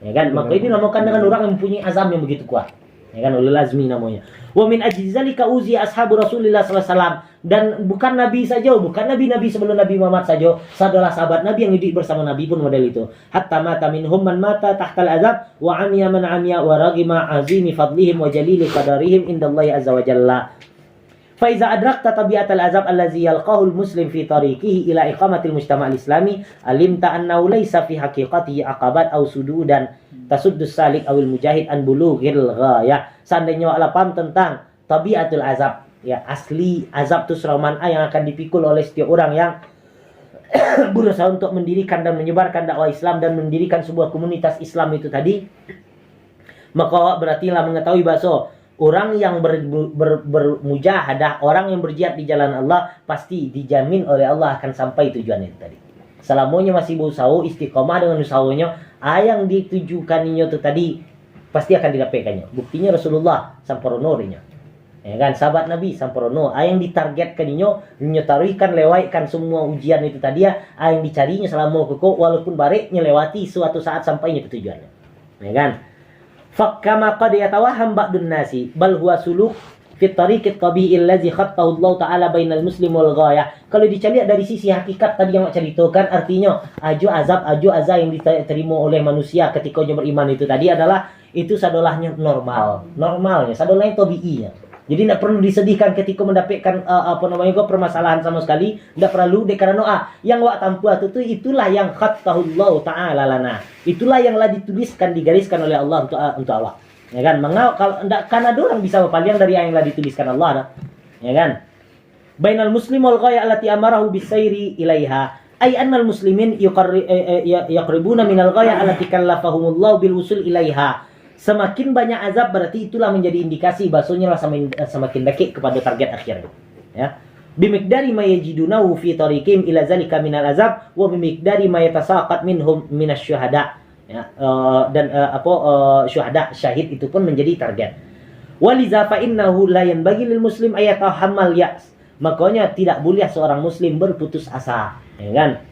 Ya kan? Maka ini dinamakan dengan orang yang mempunyai azam yang begitu kuat. Ya kan, ulul azmi namanya. Wa min ajli zalika uziya ashabu Rasulillah sallallahu alaihi wasallam, dan bukan nabi saja, bukan nabi-nabi sebelum Nabi Muhammad saja, adalah sahabat Nabi yang hidup bersama Nabi pun model itu. Hatta mata minhum man mata tahtal azab wa amiya man amiya wa ragima azimi fadlihim wa jalili qadarihim indallahi azza wa jalla. Faiza adrakta tabiatal azab allazi yalqahu al-muslim fi tariqihi ila iqamatil mujtama' al-islami alimta annahu laysa fi haqiqatihi aqabat aw sududan tasuddus salik awil mujahid an bulughil ghayah. Seandainya awak paham tentang tabiatul azab, ya asli azab itu seroman yang akan dipikul oleh setiap orang yang berusaha untuk mendirikan dan menyebarkan dakwah Islam dan mendirikan sebuah komunitas Islam itu tadi, maka awak berartilah mengetahui bahwa orang yang bermujahadah, orang yang berjihad di jalan Allah, pasti dijamin oleh Allah akan sampai tujuannya itu tadi. Selamanya masih berusaha istiqomah dengan usahanya, yang ditujukannya itu tadi pasti akan didapatkannya. Buktinya Rasulullah sampurnonya. Ya kan, sahabat Nabi sampurno. Yang ditargetkannya, taruhkan lewatkan semua ujian itu tadi yang dicarinya selama koko, walaupun bareknya lewati suatu saat sampainya ke tujuannya. Ya kan? Fakama qad yatawahham ba'dun nasi bal huwa suluk fi tariqit tabi'il ladzi khattahu Allah Ta'ala bainal muslim wal ghayah. Kalau dicari dari sisi hakikat tadi yang saya ceritakan, artinya aju azab yang diterima oleh manusia ketika dia beriman itu tadi adalah itu sadolahnya normalnya, sadolahnya tabi'inya. Jadi tidak perlu disedihkan ketika mendapatkan permasalahan sama sekali. Tidak perlu karena yang wak tampu itu itulah yang khattahullahu ta'ala lana. Itulah yang telah dituliskan, digariskan oleh Allah untuk awak. Ya kan? Kalau kan ada orang bisa berpaling dari yang telah dituliskan Allah, nah? Ya kan? Bainal muslim wal ghaya allati amarahu bisairi ilaiha. Ay annal muslimin yaqribuna minal ghaya allati kallafahumullahu bil wusul ilaiha. Semakin banyak azab berarti itulah menjadi indikasi bahasanya semakin dekat kepada target akhir. Ya. Bimiqdari ma yajidunahu fi tariqim ila zalika minal azab wa bimiqdari ma yatasaqat minhum minasyuhada. Ya, syuhada, syahid itu pun menjadi target. Waliza fa innahu la yanbaghi lil muslim ayatahammal ya's. Makanya tidak boleh seorang muslim berputus asa, ya kan?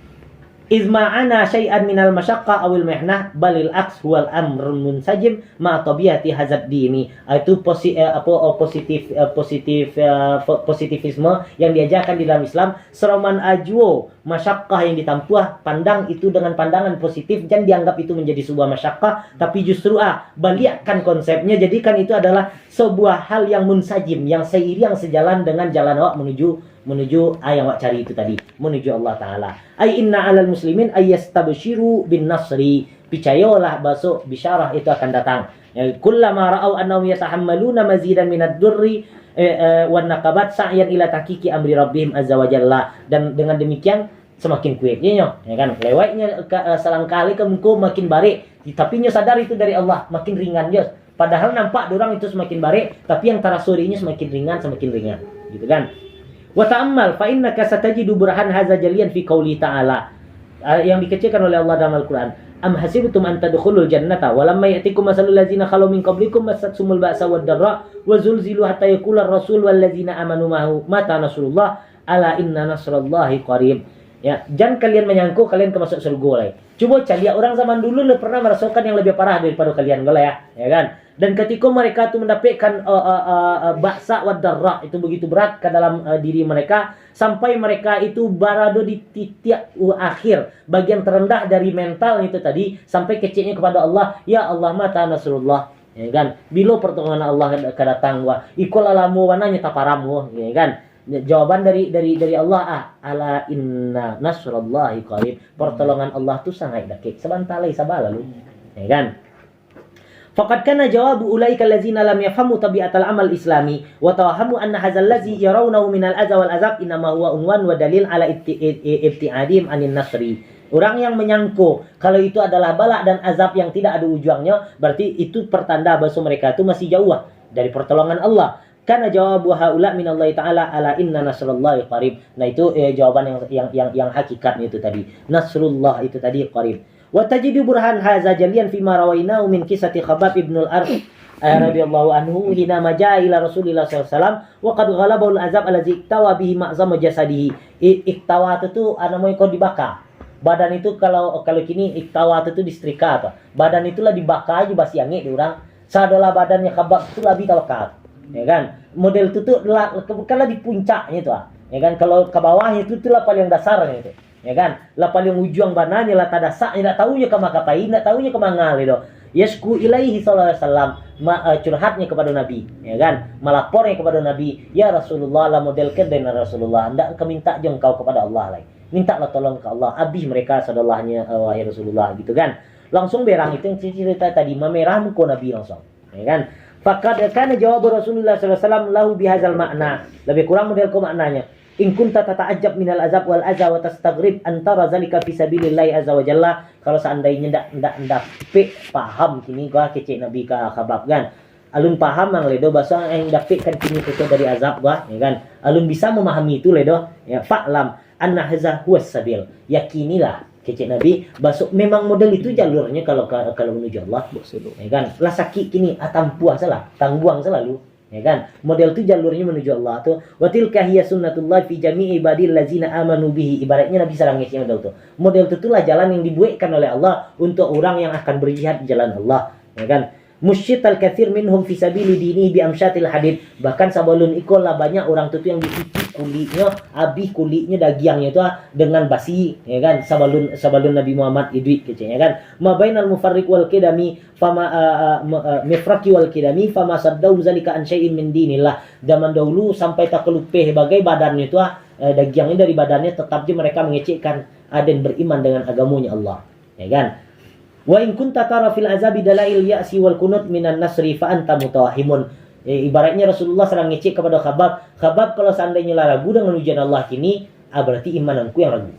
Izma'ana syai'an minal masyaqqa awil mihnah balil aks huwal amrun munsajim ma tabiati hazad dini. Itu positivisme yang diajarkan di dalam Islam. Seroman ajwo masyaqqah yang ditampuh, pandang itu dengan pandangan positif, jangan dianggap itu menjadi sebuah masyaqqah, tapi justru baliakkan konsepnya, jadikan itu adalah sebuah hal yang munsajim, yang seiring, yang sejalan dengan jalan awak menuju yang awak cari itu tadi, menuju Allah Ta'ala. Ay inna alal muslimin ayyastabshiru bin nasri. Percayalah bahasa bisyarah itu akan datang. Kullama ra'au annahum yatahammaluna mazidan minad durri wan naqabat sa'yan ila tahqiqi amri rabbihim azza wa jalla. Dan dengan demikian semakin kuatnya, ya kan? Lewatnya selangkali kemungku makin barik, tapi nya sadar itu dari Allah, makin ringan dia. Padahal nampak orang itu semakin barik, tapi yang tarasurinya semakin ringan, gitu kan? Wa ta'ammal fa innaka satajidu burhan hadza jaliyan fi qouli ta'ala. Yang dikecilkan oleh Allah dalam Al-Qur'an. Am hasibtum an tadkhulul jannata wa lamma ya'tikum masalul ladzina khalu min qablikum massatuhumul ba'sa wad darra wa zulzilu hatta yaqula ar-rasul wal ladzina amanu ma'ahu mata nasrullah ala inna nasrallahi qarib. Ya, jangan kalian menyangka kalian masuk surga lah. Coba cari orang zaman dulu pernah merasakan yang lebih parah daripada kalian ya kan? Dan ketika mereka itu mendapatkan baksa wad darra itu begitu berat ke dalam diri mereka sampai mereka itu berada di titik akhir, bagian terendah dari mental itu tadi, sampai kecilnya kepada Allah, ya Allah mata nasrullah, ya kan? Bila pertolongan Allah akan datang, wa ikul alamu wananya taparamu, ya kan? Jawaban dari Allah, ala inna nasrullahi qarib. Pertolongan Allah itu sangat dekat, sebentar lagi sabar lalu, ya kan? Faqad kana jawabu ulaika allazina lam yafhamu tabi'atal amal islami wa tawahamu anna hadzal ladzi yarawnahu minal adza wal azab inma huwa unwan wa dalil ala ibti'adim anin nasri. Orang yang menyangka kalau itu adalah bala dan azab yang tidak ada ujungnya, berarti itu pertanda bahwa mereka itu masih jauh dari pertolongan Allah. Kana jawabu haula min Allah taala ala inna nasrullahi qarib. Nah itu jawaban yang hakikatnya itu tadi. Nasrullah itu tadi qarib. Wa tajidu burhan hadza jaliyan fi ma rawainahu min kisati Khabbab ibn al-Arq radhiyallahu anhu hina majaa ila Rasulillah sallallahu alaihi wasallam wa qad ghalabahu al-azab allazi iktawa bihi ma'zam jasadihi. Iktawa itu namanya kau dibakar. Badan itu kalau kini iktawa itu disetrika apa? Badan itulah dibakar aja basi angin orang. Sadola badannya Khabbab itu lebih tawakal. Ya kan, model itu tuh kalau di puncaknya itu, ya kan, kalau ke bawahnya itu lah paling dasarnya itu, ya kan, lah paling ujung bananya lah tak dasarnya, tak tahunya ke makapai, tak tahunya ke mangal itu, yasku ilaihi sallallahu alaihi wasallam, curhatnya kepada Nabi, ya kan, melapornya kepada Nabi, ya Rasulullah lah model kedai Rasulullah, hendak keminta jengkau kepada Allah lagi, mintalah tolong ke Allah, abih mereka sadallahnya wahai Rasulullah gitu kan, langsung berang itu yang cerita tadi, memerah muka Nabi langsung, ya kan. Faqad kana jawab Rasulullah sallallahu alaihi wasallam lahu bihadzal makna. Lebih kurang model ko maknanya. In kunta tata'ajjab minal azab wal adza wa tastaghrib antara zalika fi sabilillahi azza wa jalla. Kalau seandainya ndak paham kini gua kecek Nabi ka Khabbab kan. Alun paham mang ledo bahasa yang dapet kan kini itu dari azab gua ya kan. Alun bisa memahami itu ledo ya fa'lam anna hadza huwas sabil. Yakinilah kecek Nabi basuk memang model itu jalurnya kalau menuju Allah ya kan lah sakit kini atampuah salah tangguang selalu ya kan model itu jalurnya menuju Allah tuh watil kahiyya sunnatullah fi jami'i ibadil ladzina amanu bihi ibaratnya Nabi sarang ngecek model itu itulah jalan yang dibuatkan oleh Allah untuk orang yang akan berjihad di jalan Allah ya kan musyital katsir minhum fi sabili dini bi amsyatil hadid bahkan sabalun ikolah banyak orang itu yang dicuci kulitnya habis kulitnya dagingnya itu dengan basi ya kan sabalun Nabi Muhammad idui gitu ya kan ma bainal mufarriq wal qidami fama mifraqi wal qidami fama saddau zalika an syai'in min dinillah zaman dahulu sampai tak kelupeh bagai badannya itu dagingnya dari badannya tetap je mereka mengecekkan ada yang beriman dengan agamanya Allah ya kan. Wa in kunta tara fil azabi dalail ya'si wal kunut minan nasri fa anta mutawahimun. Ibaratnya Rasulullah sedang ngecek kepada Khabbab kalau seandainya ragu dengan ujian Allah kini, berarti imananku yang ragu.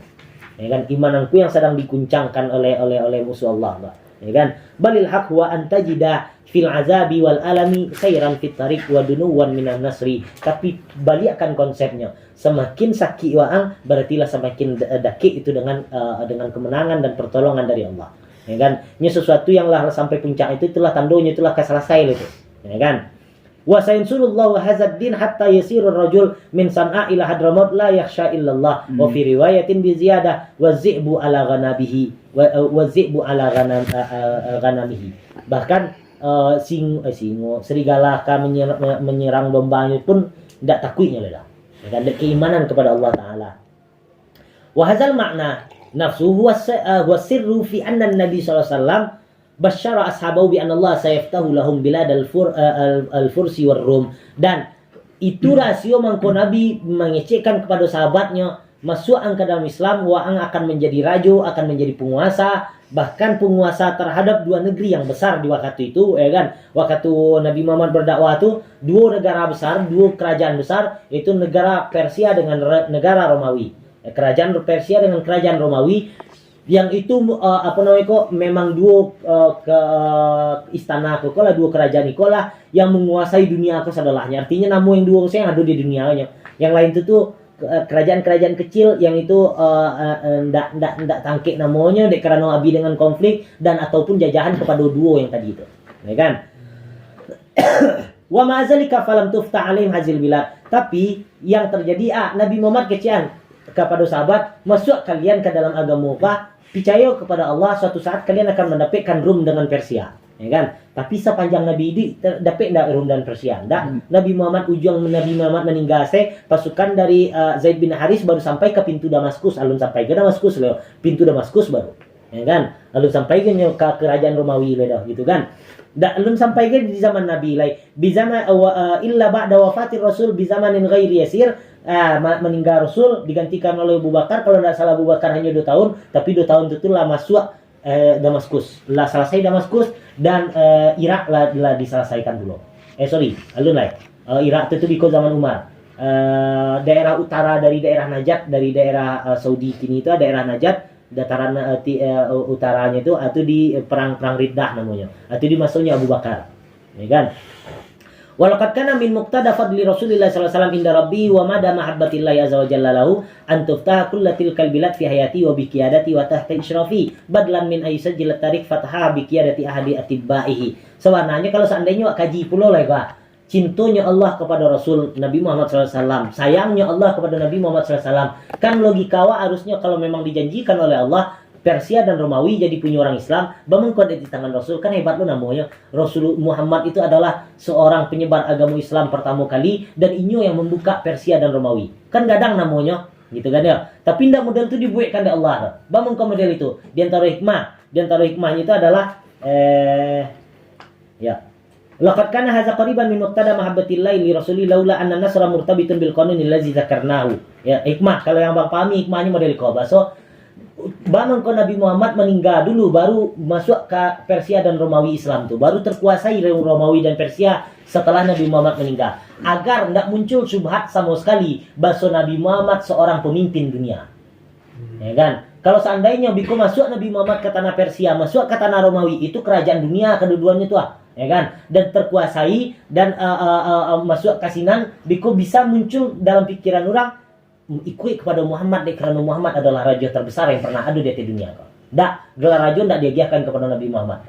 Ya kan, imananku yang sedang dikuncangkan oleh musuh Allah, ya kan? Balil haq wa antajida fil azabi wal alami khairan fit tariq wa dunuwan minan nasri. Tapi balikkan konsepnya. Semakin sakit waang berartilah semakin dakik itu dengan kemenangan dan pertolongan dari Allah. Ya kan, ini sesuatu yang lah sampai puncak itu itulah tandonya itulah keselesai itu, ya kan. Wa sayinsurullahu hadzal din hatta yasirur rajul min San'a ila Hadramaut la yakhsha illallah wa fi riwayatin bi ziyadah wa zi'bu ala ghanabihi wa zi'bu ala ghanamihi. Bahkan serigala akan menyerang dombanya pun tidak takutnya lah. Ya kan, ada keimanan kepada Allah taala. Wa hadzal makna nafsuhu huwa sirru fi anna Nabi sallallahu alaihi wasallam basyara ashabahu bi anna Allah sayaftahu lahum bilad al-fursi war rum dan itu rasio mangko Nabi mengecekkan kepada sahabatnya masuk ke dalam Islam wa akan menjadi raja akan menjadi penguasa bahkan penguasa terhadap dua negeri yang besar di waktu itu ya kan waktu Nabi Muhammad berdakwah itu dua negara besar dua kerajaan besar itu negara Persia dengan negara Romawi. Kerajaan Persia dengan kerajaan Romawi yang itu memang dua istana kola dua kerajaan ikolah yang menguasai dunia kesadalahnya artinya namu yang dua yang ada di dunianya yang lain itu tuh kerajaan-kerajaan kecil yang itu ndak tangkik namanya dek karena abi dengan konflik dan ataupun jajahan kepada dua yang tadi itu ya kan wa ma'azalika falam tuftah alaihim hazil bilad tapi yang terjadi Nabi Muhammad kecian kepada sahabat masuk kalian ke dalam agama percaya kepada Allah suatu saat kalian akan mendapatkan Rum dengan Persia ya kan tapi sepanjang Nabi ini dapat enggak Rum dan Persia enggak Nabi Muhammad meninggal pasukan dari Zaid bin Haris baru sampai ke pintu Damaskus alun sampai ke Damaskus loh pintu Damaskus baru ya kan alun sampai ke kerajaan Romawi loh gitu kan alun sampai ke di zaman Nabi bi zaman illa ba'da wafatir Rasul bi zamanin ghairi yasir meninggal Rasul digantikan oleh Abu Bakar kalau tidak salah Abu Bakar hanya 2 tahun tapi 2 tahun itu lah masuk Damaskus lah selesai Damaskus dan Irak lah diselesaikan dulu alun lah Irak itu di zaman Umar daerah utara dari daerah Najat dari daerah Saudi kini itu daerah Najat dataran utaranya itu di perang Riddah namanya itu dimasuknya Abu Bakar ya kan Walaqad kana min muqtada fadli Rasulillah sallallahu alaihi wasallam inda rabbi wa mada mahabbatillahi azza wa jalla lahu an tuftaha kullu tilkal bilad fi hayati wa bi qiyadati wa tahta isyrafi badlan min aysajil tarik fataha bi qiyadati ahadi atibbaihi. Sebenarnya kalau seandainya kaji pula lah Pak. Cintanya Allah kepada Rasul Nabi Muhammad SAW, sayangnya Allah kepada Nabi Muhammad SAW. Kan logika harusnya kalau memang dijanjikan oleh Allah Persia dan Romawi jadi punya orang Islam, bamengkon di tangan Rasul, kan hebat lo namanya. Rasul Muhammad itu adalah seorang penyebar agama Islam pertama kali dan inyo yang membuka Persia dan Romawi. Kan gadang namanya, gitu kan ya. Tapi ndak model itu dibuatkan oleh Allah. Bamengkon model itu. Di antara hikmahnya itu adalah laqad kana hadza qariban min muqtada mahabbatillahi li rasulih laula anna nasra murtabitun bil qanunil ladzi dzakarnahu. Ya, hikmah kalau yang Bang pahami hikmahnya model ko. So bamengkon Nabi Muhammad meninggal dulu baru masuk ke Persia dan Romawi Islam tuh. Baru terkuasai Romawi dan Persia setelah Nabi Muhammad meninggal. Agar tidak muncul syubhat sama sekali bahwa Nabi Muhammad seorang pemimpin dunia. Ya kan? Kalau seandainya biko masuk Nabi Muhammad ke tanah Persia, masuk ke tanah Romawi, itu kerajaan dunia kedua-duanya tuh, ya kan? Dan terkuasai dan masuk kasinan, biko bisa muncul dalam pikiran orang ikut kepada Muhammad karena Muhammad adalah raja terbesar yang pernah ada di dunia. Dak, gelar raja tidak diagiahkan kepada Nabi Muhammad.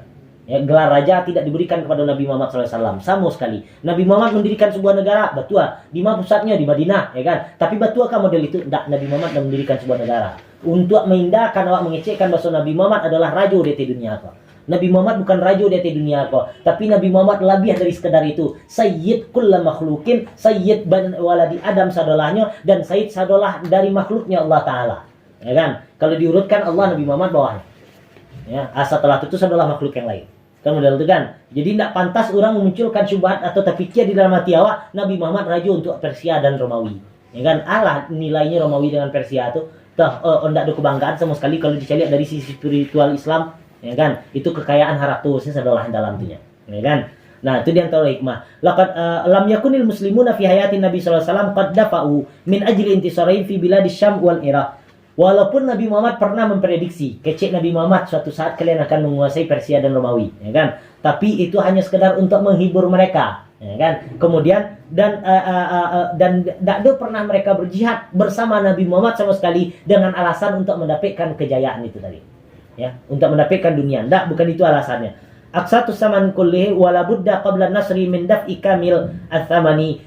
Ya, gelar raja tidak diberikan kepada Nabi Muhammad SAW sama sekali. Nabi Muhammad mendirikan sebuah negara, betul. Di mana pusatnya di Madinah, ya kan? Tapi betul kan model itu? Tidak, Nabi Muhammad tidak mendirikan sebuah negara. Untuk mengindahkan awak mengecekkan bahwa Nabi Muhammad adalah raja di dunia kau. Nabi Muhammad bukan raja di dunia kau, tapi Nabi Muhammad lebih dari sekedar itu. Sayyid kulla makhlukin, sayyid ban waladi Adam sadolahnya dan sayyid sadolah dari makhluknya Allah Taala. Ya kan? Kalau diurutkan Allah Nabi Muhammad bawahnya. Ya, setelah itu adalah makhluk yang lain. Kan model itu kan. Jadi tidak pantas orang memunculkan syubhat atau terpikir di dalam hati awak Nabi Muhammad raja untuk Persia dan Romawi. Ya kan? Allah nilainya Romawi dengan Persia itu tidak ada kebanggaan sama sekali kalau dicari dari sisi spiritual Islam, ya kan? Itu kekayaan haratusnya adalah dalam dunia, ya kan? Nah, itu di antara hikmah. Laqad lam yakunil muslimuna fi hayatin Nabi sallallahu alaihi wasallam qad dafa'u min ajli intisarihim fi biladis Syam wal Iraq. Walaupun Nabi Muhammad pernah memprediksi, kecek Nabi Muhammad suatu saat kalian akan menguasai Persia dan Romawi, ya kan? Tapi itu hanya sekedar untuk menghibur mereka, ya kan? Kemudian dan tidak pernah mereka berjihad bersama Nabi Muhammad sama sekali dengan alasan untuk mendapatkan kejayaan itu tadi, ya, untuk mendapatkan dunia. Tidak, bukan itu alasannya. Aksatu saman kullihi wala budda qabla nasri min daf'i kamil ats-tsamani.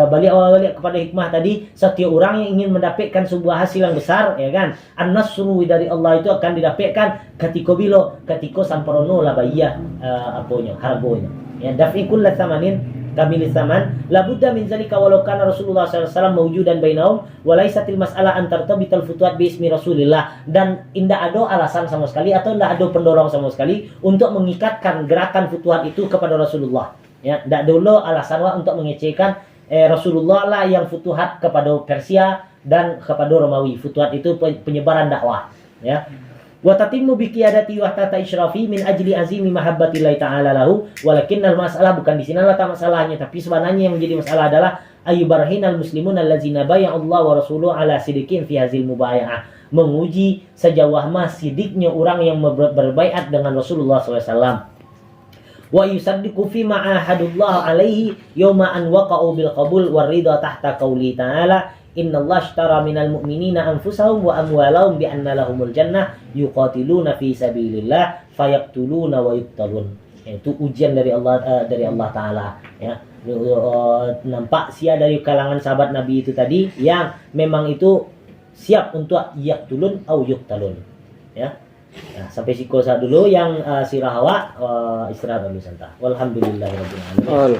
Balik kepada hikmah tadi, setiap orang yang ingin mendapatkan sebuah hasil yang besar, ya kan, an-nasru dari Allah itu akan didapatkan ketika samparono labayah hargonya, ya, daf'i kullu tsamanin kamil tsaman la budda min zalika walau kana Rasulullah sallallahu alaihi wasallam mawjudan bainahum wa laisatil mas'alah an tartabital futuhat bi ismi Rasulillah. Dan indah ada alasan sama sekali atau indah ada pendorong sama sekali untuk mengikatkan gerakan futuhat itu kepada Rasulullah, ya. Tidak dulu alasan untuk mengecehkan Rasulullah lah yang futuhat kepada Persia dan kepada Romawi. Futuhat itu penyebaran dakwah, ya. Wa tatimmu bi qiyadati wa tata isyrafi min ajli azimi mahabbatillahi ta'ala lahu. Walakinnal masalah bukan di sini letak masalahnya, tapi sebenarnya yang menjadi masalah adalah ayyubarhinal muslimun allazina bay'a Allah wa rasuluhu ala sidiqin fi hazil mubaya'ah. Menguji sejauh mana sidiknya orang yang berbaiat dengan Rasulullah SAW. Wa yusaddiqu fi ma'ahadullah alaihi yawma an waqa'u bil qabul war ridha tahta qauli ta'ala innallaha ashtara minal mu'minina anfusahum wa amwalahum bi anna lahumul jannah yuqatiluna fi sabilillah fayaqtuluna wa yuqtalun. Itu ujian dari Allah Taala, ya. Nampak sia dari kalangan sahabat Nabi itu tadi yang memang itu siap untuk yaqtulun au yuqtalun, ya. Nah, sampai sikosa dulu yang sirah awak istirahat dulu santai. Walhamdulillahirabbil alamin.